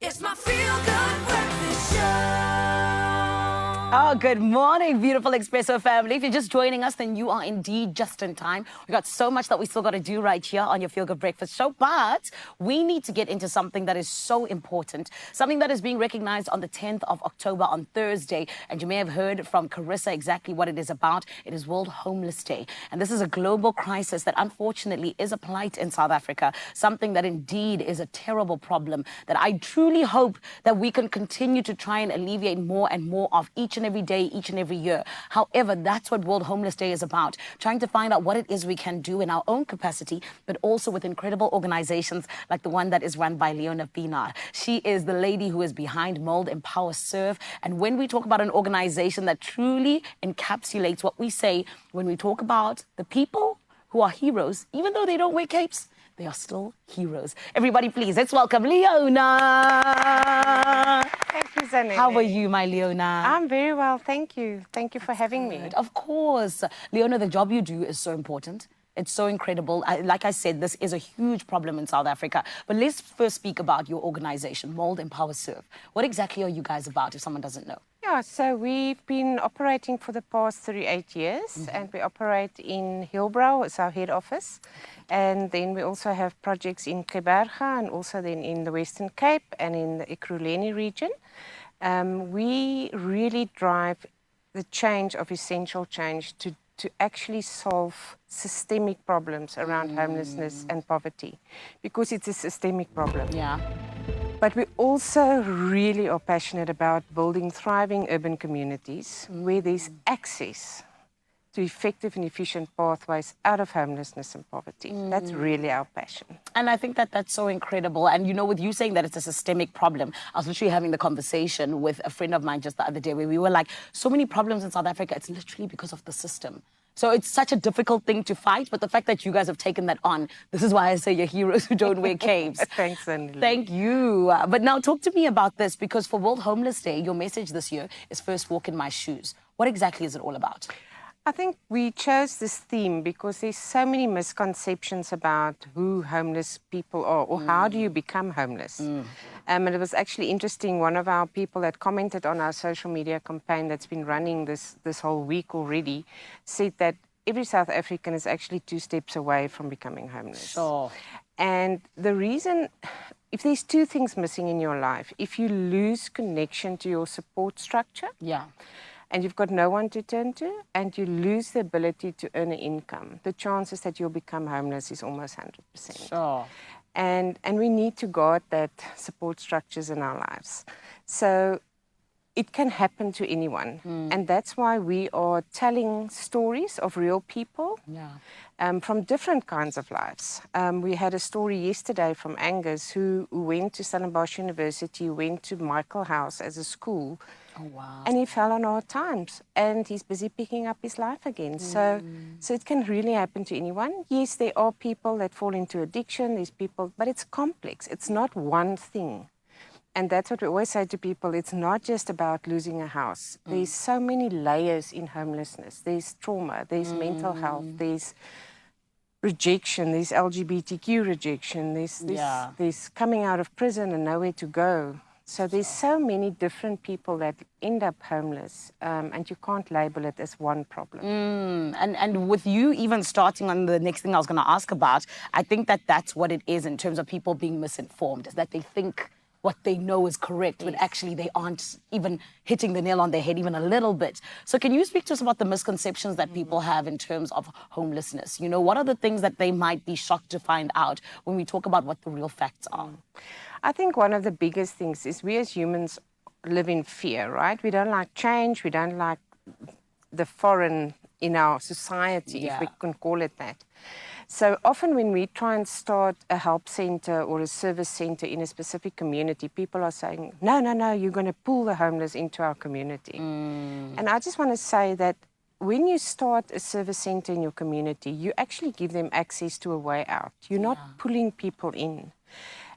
It's my feel-good breakfast show. Oh, good morning, beautiful Expresso family. If you're just joining us, then you are indeed just in time. We got so much that we still got to do right here on your Feel Good Breakfast Show, but we need to get into something that is so important, something that is being recognized on the 10th of October on Thursday, and you may have heard from Carissa exactly what it is about. It is World Homeless Day, and this is a global crisis that unfortunately is a plight in South Africa, something that indeed is a terrible problem that I truly hope that we can continue to try and alleviate more and more of each and every day, each and every year. However, that's what World Homeless Day is about, trying to find out what it is we can do in our own capacity, but also with incredible organizations like the one that is run by Leona Pienaar. She is the lady who is behind Mold, Empower, Serve. And when we talk about an organization that truly encapsulates what we say when we talk about the people who are heroes, even though they don't wear capes, they are still heroes. Everybody, please, let's welcome Leona. Thank you, Zanele. How are you, my Leona? I'm very well, thank you. Thank you for having me. Of course. Leona, the job you do is so important. It's so incredible. Like I said, this is a huge problem in South Africa. But let's first speak about your organization, Mold, Empower, Serve. What exactly are you guys about, if someone doesn't know? Yeah, so we've been operating for the past 38 years, and we operate in Hillbrow, it's our head office. And then we also have projects in Keberga and also then in the Western Cape and in the Ekurhuleni region. We really drive the change of essential change to actually solve systemic problems around homelessness and poverty, because it's a systemic problem. Yeah. But we also really are passionate about building thriving urban communities where there's access to effective and efficient pathways out of homelessness and poverty. That's really our passion. And I think that that's so incredible. And, you know, with you saying that it's a systemic problem, I was literally having the conversation with a friend of mine just the other day where we were like, so many problems in South Africa, it's literally because of the system. So it's such a difficult thing to fight, but the fact that you guys have taken that on, this is why I say you're heroes who don't wear capes. Thanks, Annie. Thank you. But now talk to me about this, because for World Homeless Day, your message this year is First Walk in My Shoes. What exactly is it all about? I think we chose this theme because there's so many misconceptions about who homeless people are, or how do you become homeless. And it was actually interesting, one of our people that commented on our social media campaign that's been running this whole week already said that every South African is actually 2 steps away from becoming homeless. Sure. And the reason, if there's 2 things missing in your life, if you lose connection to your support structure, Yeah. and you've got no one to turn to, and you lose the ability to earn an income, the chances that you'll become homeless is almost 100%. Sure. And we need to guard that support structures in our lives. So it can happen to anyone. And that's why we are telling stories of real people from different kinds of lives. We had a story yesterday from Angus who went to Stellenbosch University, went to Michael House as a school. Oh, wow. And he fell on hard times, and he's busy picking up his life again. So it can really happen to anyone. Yes, there are people that fall into addiction, there's people, but it's complex. It's not one thing. And that's what we always say to people. It's not just about losing a house. There's so many layers in homelessness. There's trauma, there's mental health, there's rejection, there's LGBTQ rejection, there's coming out of prison and nowhere to go. So there's so many different people that end up homeless, and you can't label it as one problem. And with you even starting on the next thing I was going to ask about, I think that that's what it is in terms of people being misinformed, is that they think what they know is correct, but actually they aren't even hitting the nail on their head even a little bit. So can you speak to us about the misconceptions that people have in terms of homelessness? You know, what are the things that they might be shocked to find out when we talk about what the real facts are? I think one of the biggest things is we as humans live in fear, right? We don't like change. We don't like the foreign in our society, if we can call it that. So often when we try and start a help center or a service center in a specific community, people are saying, no, you're going to pull the homeless into our community. And I just want to say that when you start a service center in your community, you actually give them access to a way out. You're not pulling people in.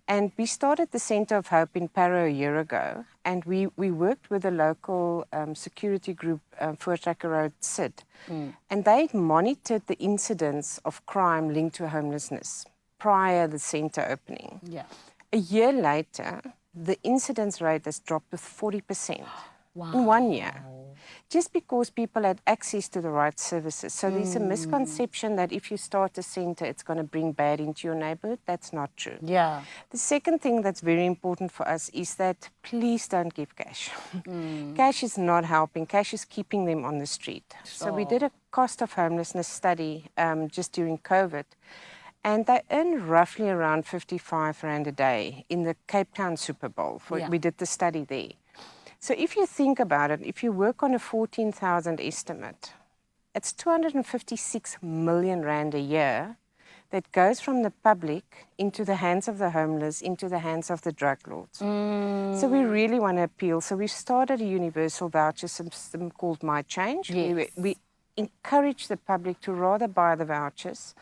And we started the Centre of Hope in Parow a year ago, and we worked with a local security group, Voortrekker Road SID, and they monitored the incidence of crime linked to homelessness prior to the centre opening. Yeah. A year later, the incidence rate has dropped with 40% Wow. in 1 year. Just because people had access to the right services. So there's a misconception that if you start a center, it's going to bring bad into your neighborhood. That's not true. Yeah. The second thing that's very important for us is that please don't give cash. Cash is not helping. Cash is keeping them on the street. So we did a cost of homelessness study just during COVID. And they earn roughly around 55 Rand a day in the Cape Town Super Bowl. We did the study there. So if you think about it, if you work on a 14,000 estimate, it's 256 million Rand a year that goes from the public into the hands of the homeless, into the hands of the drug lords. So we really want to appeal. So we've started a universal voucher system called My Change. Yes. We encourage the public to rather buy the vouchers,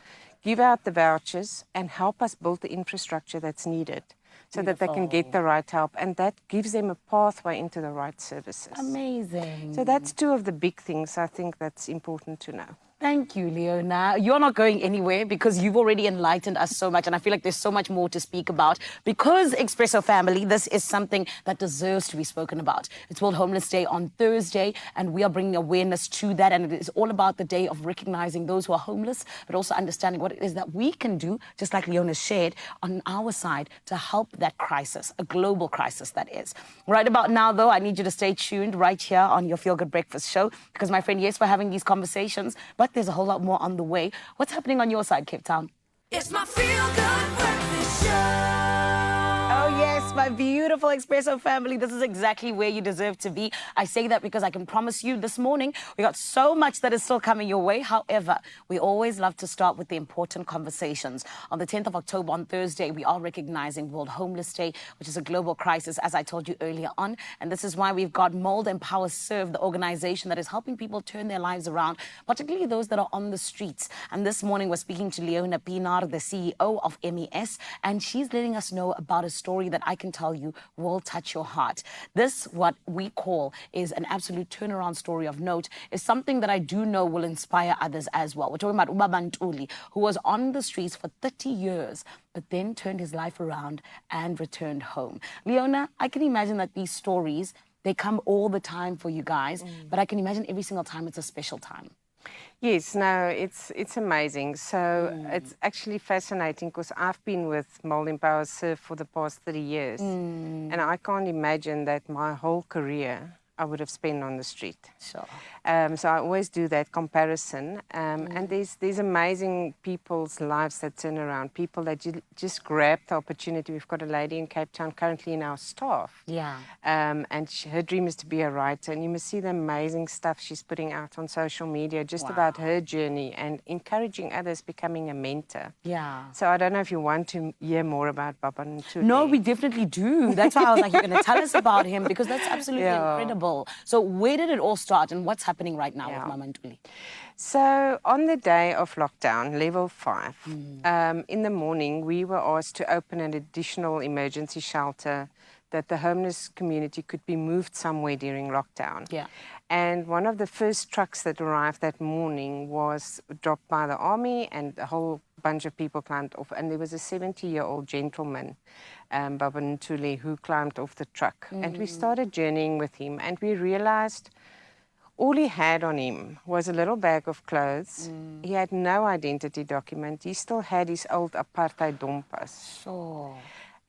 give out the vouchers, and help us build the infrastructure that's needed so that they can get the right help. And that gives them a pathway into the right services. Amazing. So that's two of the big things I think that's important to know. Thank you, Leona. You're not going anywhere because you've already enlightened us so much. And I feel like there's so much more to speak about. Because Expresso family, this is something that deserves to be spoken about. It's World Homeless Day on Thursday, and we are bringing awareness to that. And it is all about the day of recognizing those who are homeless, but also understanding what it is that we can do, just like Leona shared, on our side to help that crisis, a global crisis that is. Right about now, though, I need you to stay tuned right here on your Feel Good Breakfast show. Because, my friend, yes, we're having these conversations, but there's a whole lot more on the way. What's happening on your side, Cape Town? It's my Feel Good Breakfast Show. Oh, yes, my beautiful Expresso family. This is exactly where you deserve to be. I say that because I can promise you this morning, we got so much that is still coming your way. However, we always love to start with the important conversations. On the 10th of October, on Thursday, we are recognizing World Homeless Day, which is a global crisis, as I told you earlier on. And this is why we've got Mold Empower Serve, the organization that is helping people turn their lives around, particularly those that are on the streets. And this morning, we're speaking to Leona Pienaar, the CEO of MES, and she's letting us know about a story that I can tell you will touch your heart. This, what we call, is an absolute turnaround story of note, is something that I do know will inspire others as well. We're talking about Ubaba Ntuli, who was on the streets for 30 years, but then turned his life around and returned home. Leona, I can imagine that these stories, they come all the time for you guys, but I can imagine every single time it's a special time. Yes, no, it's amazing. So it's actually fascinating because I've been with Mold Empower Serve for the past 30 years. And I can't imagine that my whole career I would have spent on the street. Sure. So I always do that comparison. And there's amazing people's lives that turn around, people that just grab the opportunity. We've got a lady in Cape Town currently in our staff. Yeah. And her dream is to be a writer. And you must see the amazing stuff she's putting out on social media just about her journey and encouraging others, becoming a mentor. Yeah. So I don't know if you want to hear more about Baba Ntuli. No, we definitely do. That's why I was like, you're going to tell us about him because that's absolutely incredible. So where did it all start and what's happening right now with Mama Ntuli? So on the day of lockdown, level 5, in the morning, we were asked to open an additional emergency shelter that the homeless community could be moved somewhere during lockdown. Yeah. And one of the first trucks that arrived that morning was dropped by the army, and a whole bunch of people climbed off. And there was a 70-year-old gentleman, Baba Ntuli, who climbed off the truck. And we started journeying with him, and we realized all he had on him was a little bag of clothes. He had no identity document. He still had his old apartheid dompas. Sure.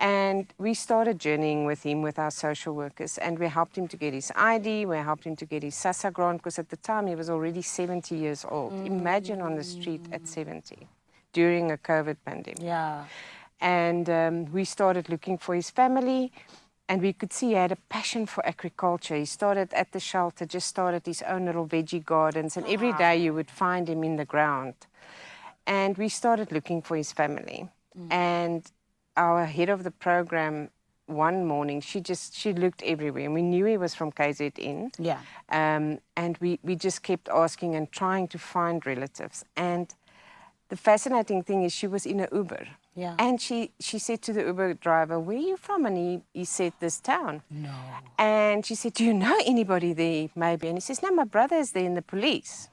And we started journeying with him, with our social workers, and we helped him to get his ID, we helped him to get his SASSA grant, because at the time he was already 70 years old. Imagine on the street at 70, during a COVID pandemic. Yeah. And we started looking for his family, and we could see he had a passion for agriculture. He started at the shelter, just started his own little veggie gardens, and every day you would find him in the ground. And we started looking for his family. And our head of the program, one morning, she looked everywhere, and we knew he was from KZN. Yeah. And we just kept asking and trying to find relatives. And the fascinating thing is she was in an Uber. Yeah. And she said to the Uber driver, "Where are you from?" And he said, "This town." No. And she said, "Do you know anybody there, maybe?" And he says, "No, my brother is there in the police."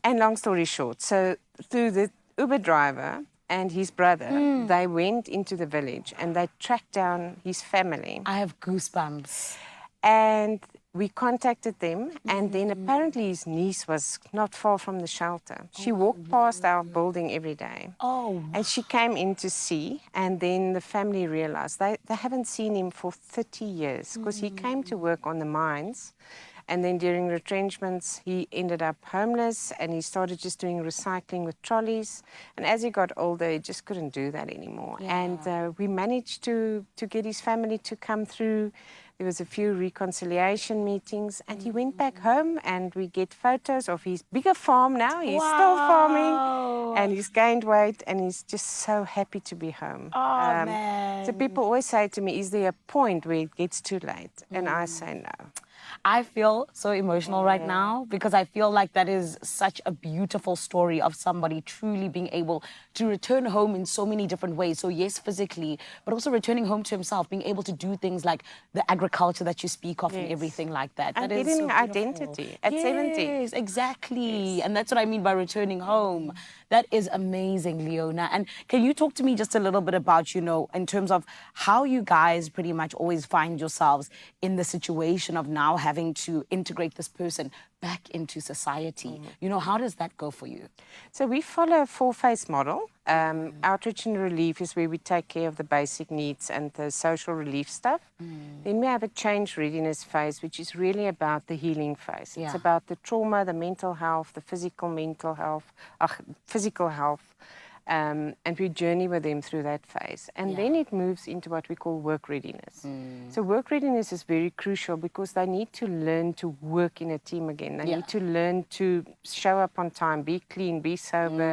And long story short, so through the Uber driver and his brother, they went into the village and they tracked down his family. I have goosebumps. And we contacted them, and then apparently his niece was not far from the shelter. She walked past our building every day. Oh. And she came in to see, and then the family realized they haven't seen him for 30 years because he came to work on the mines. And then during retrenchments, he ended up homeless, and he started just doing recycling with trolleys. And as he got older, he just couldn't do that anymore. Yeah. And we managed to get his family to come through. There was a few reconciliation meetings, and he went back home, and we get photos of his bigger farm now. He's still farming, and he's gained weight, and he's just so happy to be home. Oh, man. So people always say to me, is there a point where it gets too late? And I say no. I feel so emotional right now because I feel like that is such a beautiful story of somebody truly being able to return home in so many different ways. So yes, physically, but also returning home to himself, being able to do things like the agriculture that you speak of and everything like that. And that is getting so identity at 70. Yes, exactly. And that's what I mean by returning home. That is amazing, Leona. And can you talk to me just a little bit about, in terms of how you guys pretty much always find yourselves in the situation of now having to integrate this person back into society? How does that go for you? So we follow a four-phase model. Outreach and relief is where we take care of the basic needs and the social relief stuff. Then we have a change readiness phase, which is really about the healing phase. Yeah. It's about the trauma, the mental health, the physical health. And we journey with them through that phase. And then it moves into what we call work readiness. So work readiness is very crucial because they need to learn to work in a team again. They need to learn to show up on time, be clean, be sober,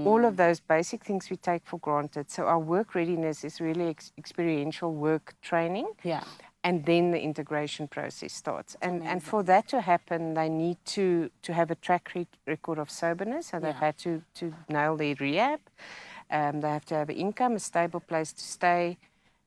all of those basic things we take for granted. So our work readiness is really experiential work training. Yeah. And then the integration process starts. And for that to happen, they need to have a track record of soberness. So they've had to nail their rehab. They have to have an income, a stable place to stay,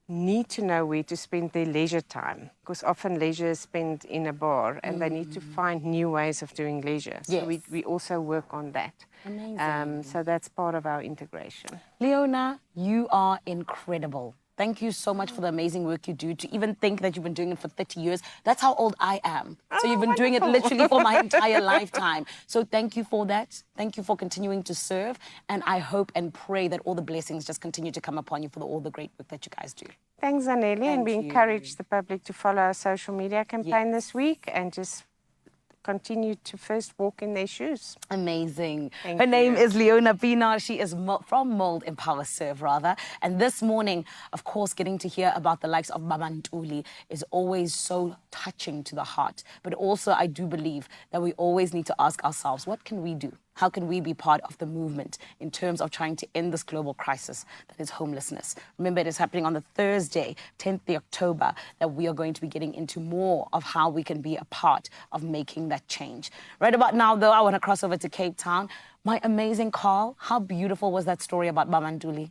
need to know where to spend their leisure time. Because often leisure is spent in a bar, and they need to find new ways of doing leisure. So we also work on that. Amazing. So that's part of our integration. Leona, you are incredible. Thank you so much for the amazing work you do. To even think that you've been doing it for 30 years, that's how old I am. So you've been doing it literally for my entire lifetime. So thank you for that. Thank you for continuing to serve. And I hope and pray that all the blessings just continue to come upon you for all the great work that you guys do. Thanks, Aneli. And we encourage the public to follow our social media campaign this week and just continue to first walk in their shoes. Amazing. Thank Her you. name is Leona Pienaar. She is from Mold Empower Serve, rather. And this morning, of course, getting to hear about the likes of Baba Ntuli is always so touching to the heart. But also, I do believe that we always need to ask ourselves, what can we do? How can we be part of the movement in terms of trying to end this global crisis that is homelessness? Remember, it is happening on the Thursday, 10th October, that we are going to be getting into more of how we can be a part of making that change. Right about now, though, I want to cross over to Cape Town. My amazing Carl, how beautiful was that story about Baba Ntuli?